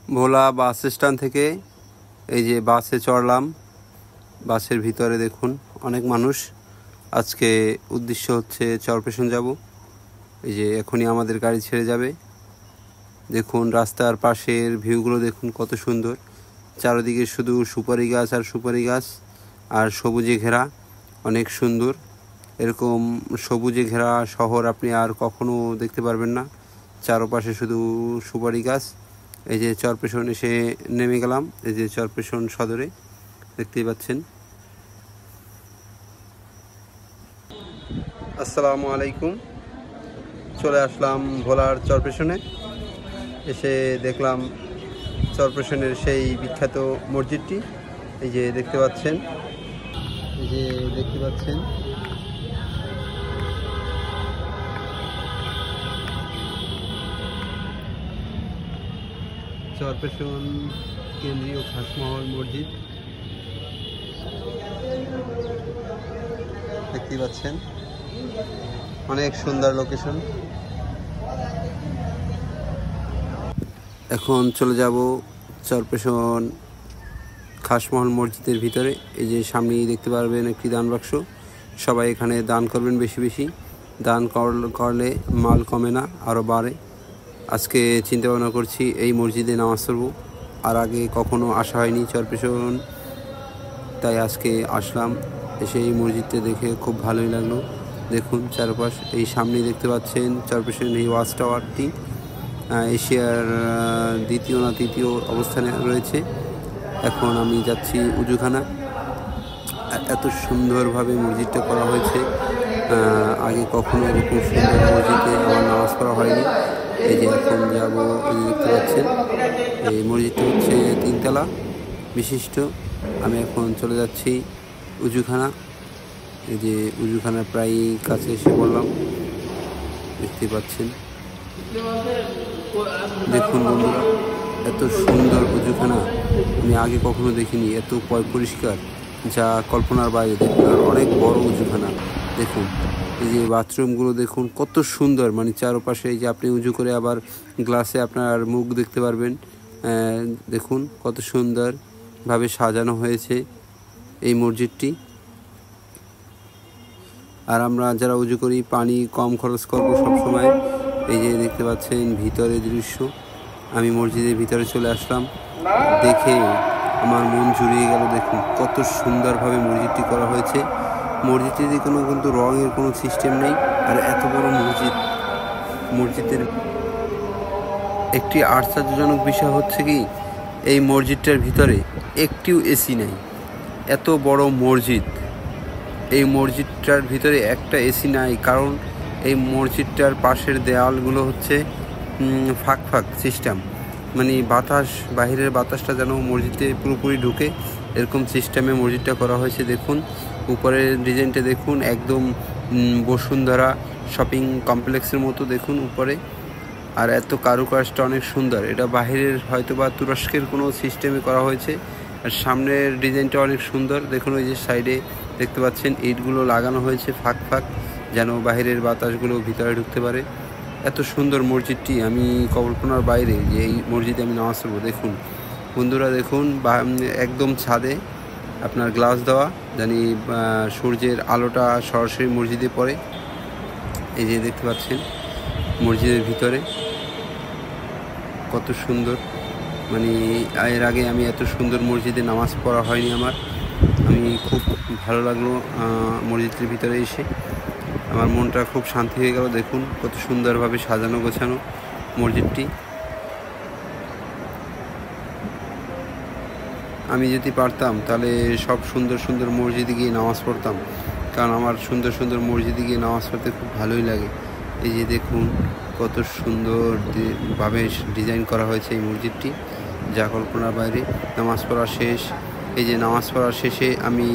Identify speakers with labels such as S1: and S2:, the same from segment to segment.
S1: ভোলা bus stand থেকে এই যে বাসে চড়লাম। বাসের ভিতরে দেখুন অনেক মানুষ। আজকে উদ্দেশ্য হচ্ছে চরপেশন যাব। এই যে এখনই আমাদের গাড়ি ছেড়ে যাবে। দেখুন রাস্তার পাশের ভিউগুলো দেখুন কত সুন্দর। চারিদিকে শুধু সুপারি গাছ আর সুপারি গাছ আর সবুজে ঘেরা, অনেক সুন্দর। এরকম সবুজে ঘেরা শহর আপনি আর কখনো দেখতে পারবেন না। চারপাশে শুধু সুপারি গাছ। এই যে চরপেশন এসে নেমে গেলাম। এই যে চরপেশন সদরে দেখতেই পাচ্ছেন। আসসালামু আলাইকুম। চলে আসলাম ভোলার চরপেশনে। এসে দেখলাম চরপেশনের সেই বিখ্যাত মসজিদটি। এই যে দেখতে পাচ্ছেন, চরপেশন কেন্দ্রীয় খাসমহল মসজিদ দেখতে পাচ্ছেন। অনেক সুন্দর লোকেশন। এখন চলে যাব চরপেশন খাসমহল মসজিদের ভিতরে। এই যে সামনেই দেখতে পারবেন একটি দান বাক্স। সবাই এখানে দান করবেন, বেশি বেশি দান করলে মাল কমে না, আরও বাড়ে। আজকে চিন্তা ভাবনা করছি এই মসজিদে নামাজ পড়ব। আর আগে কখনো আসা হয়নি চরপেশন, তাই আজকে আসলাম। এসে এই মসজিদটা দেখে খুব ভালোই লাগলো। দেখুন চারপাশ। এই সামনেই দেখতে পাচ্ছেন চরপেশন এই ওয়াচ টাওয়ারটি এশিয়ার দ্বিতীয় না তৃতীয় অবস্থানে রয়েছে। এখন আমি যাচ্ছি উজুখানা। এত সুন্দরভাবে মসজিদটা করা হয়েছে, আগে কখনো এরকম সুন্দর মসজিদে আমার নামাজ পড়া হয়নি। এই যে এখন যাব, এই দেখতে পাচ্ছেন এই মসজিদটা হচ্ছে 3 তলা বিশিষ্ট। আমি এখন চলে যাচ্ছি উজুখানা। এই যে উজুখানার প্রায় কাছে এসে পড়লাম, দেখতে পাচ্ছেন। দেখুন বন্ধুরা, এত সুন্দর উজুখানা আমি আগে কখনো দেখিনি। এত পরিষ্কার, যা কল্পনার বাইরে। দেখুন আর অনেক বড় উজুখানা। দেখুন এই যে বাথরুমগুলো দেখুন কত সুন্দর। মানে চারপাশে এই যে আপনি উজু করে আবার গ্লাসে আপনার মুখ দেখতে পারবেন। দেখুন কত সুন্দরভাবে সাজানো হয়েছে এই মসজিদটি। আর আমরা যারা উজু করি পানি কম খরচ করবো সবসময়। এই যে দেখতে পাচ্ছেন ভিতরের দৃশ্য। আমি মসজিদের ভিতরে চলে আসলাম, দেখে আমার মন জুড়িয়ে গেল। দেখুন কত সুন্দরভাবে মসজিদটি করা হয়েছে। মসজিদটিতে কিন্তু রঙের কোনো সিস্টেম নেই। আর এত বড় মসজিদের একটি আশ্চর্যজনক বিষয় হচ্ছে কি, এই মসজিদটার ভিতরে একটিও এসি নেই। এত বড় মসজিদ, এই মসজিদটার ভিতরে একটা এসি নাই। কারণ এই মসজিদটার পাশের দেয়ালগুলো হচ্ছে ফাঁক সিস্টেম। মানে বাতাস, বাহিরের বাতাসটা যেন মসজিদে পুরোপুরি ঢুকে, এরকম সিস্টেমে মসজিদটা করা হয়েছে। দেখুন উপরের ডিজাইনটা দেখুন, একদম বসুন্ধরা শপিং কমপ্লেক্সের মতো দেখুন উপরে। আর এত কারুকাজটা অনেক সুন্দর। এটা বাহিরের হয়তো বা তুরস্কের কোনো সিস্টেমে করা হয়েছে। আর সামনের ডিজাইনটা অনেক সুন্দর। দেখুন ওই যে সাইডে দেখতে পাচ্ছেন ইটগুলো লাগানো হয়েছে ফাঁক, যেন বাহিরের বাতাসগুলো ভিতরে ঢুকতে পারে। এত সুন্দর মসজিদটি, আমি কল্পনার বাইরে যে এই মসজিদে আমি নামাজ পড়ব। দেখুন বন্ধুরা, দেখুন একদম ছাদে আপনার গ্লাস দেওয়া, জানি সূর্যের আলোটা সরাসরি মসজিদে পড়ে। এই যে দেখতে পাচ্ছেন মসজিদের ভিতরে কত সুন্দর। মানে এর আগে আমি এত সুন্দর মসজিদে নামাজ পড়া হয়নি আমার। আমি খুব ভালো লাগলো মসজিদের ভিতরে এসে। আমার মনটা খুব শান্তি হয়ে গেল। দেখুন কত সুন্দরভাবে সাজানো গোছানো মসজিদটি। আমি যদি পারতাম তাহলে সব সুন্দর সুন্দর মসজিদে গিয়ে নামাজ পড়তাম, কারণ আমার সুন্দর সুন্দর মসজিদে গিয়ে নামাজ পড়তে খুব ভালোই লাগে। এই যে দেখুন কত সুন্দরভাবে ডিজাইন করা হয়েছে এই মসজিদটি, যা কল্পনার বাইরে। নামাজ পড়া শেষ। এই যে নামাজ পড়ার শেষে আমি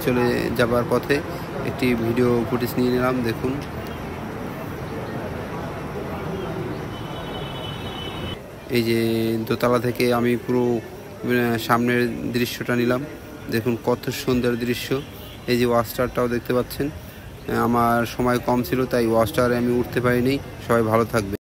S1: চলে যাবার পথে একটি ভিডিও ফুটেজ নিয়ে নিলাম। দেখুন এই যে দোতলা থেকে আমি পুরো সামনের দৃশ্যটা নিলাম। দেখুন কত সুন্দর দৃশ্য। এই যে ওয়াচ টাওয়ারটাও দেখতে পাচ্ছেন। আমার সময় কম ছিল তাই ওয়াচ টাওয়ারে আমি উঠতে পারিনি। সবাই ভালো থাকবে।